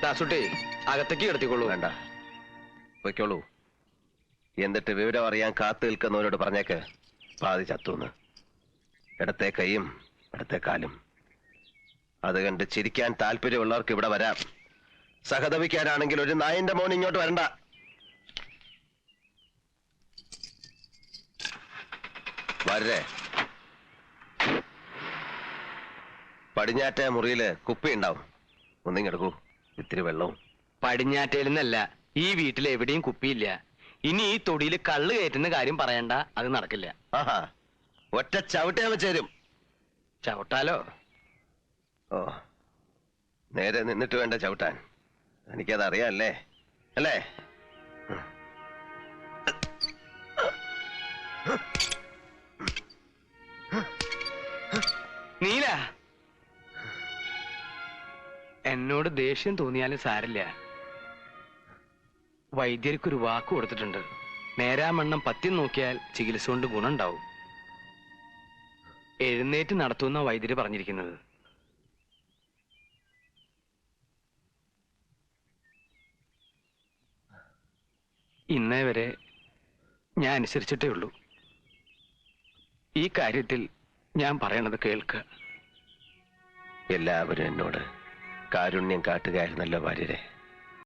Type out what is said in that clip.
ദാസുട്ടേ അകത്തേക്ക് കിടത്തിക്കൊള്ളൂ. വേണ്ട, പൊയ്ക്കോളൂ. എന്നിട്ട് വിവരം അറിയാൻ കാത്തു നിൽക്കുന്നവരോട് പറഞ്ഞേക്ക് പാതി ചത്തൂന്ന്. ഇടത്തെ കൈയും ഇടത്തെ കാലും. അത് കണ്ട് ചിരിക്കാൻ താല്പര്യമുള്ളവർക്ക് ഇവിടെ വരാം. സഹതപിക്കാനാണെങ്കിൽ ഒരു നായന്റെ മോൻ ഇങ്ങോട്ട് വരണ്ട. വരേ. പടിഞ്ഞാറ്റ മുറിയില് കുപ്പി ഉണ്ടാവും, ഒന്നിങ്ങെടുക്കൂ. ഇത്തിരി വെള്ളവും. പടിഞ്ഞാറ്റയിലെന്നല്ല, ഈ വീട്ടിൽ എവിടെയും കുപ്പിയില്ല. ഇനി ഈ തൊടിയിൽ കള്ള് കയറ്റുന്ന കാര്യം പറയണ്ട, അത് നടക്കില്ല. ആഹാ, ഒറ്റ ചവിട്ടയാൻ വെച്ചേരും. ചവിട്ടാലോ? ഓ, നേരെ നിന്നിട്ട് വേണ്ട ചവിട്ടാൻ. എനിക്കതറിയാല്ലേ അല്ലേ? നീല, എന്നോട് ദേഷ്യം തോന്നിയാലും സാരില്ല. വൈദ്യർക്കൊരു വാക്ക് കൊടുത്തിട്ടുണ്ട്. നേരാമണ്ണം പത്യം നോക്കിയാൽ ചികിത്സ കൊണ്ട് ഗുണമുണ്ടാവും. എഴുന്നേറ്റ് നടത്തുന്ന വൈദ്യര് പറഞ്ഞിരിക്കുന്നത്. ഇന്നേ വരെ ഞാൻ അനുസരിച്ചിട്ടേ ഉള്ളൂ. ഈ കാര്യത്തിൽ ഞാൻ പറയണത് കേൾക്കുക. എല്ലാവരും എന്നോട് കാരുണ്യം കാട്ടുകയായിരുന്നല്ലോ ഭാര്യരെ.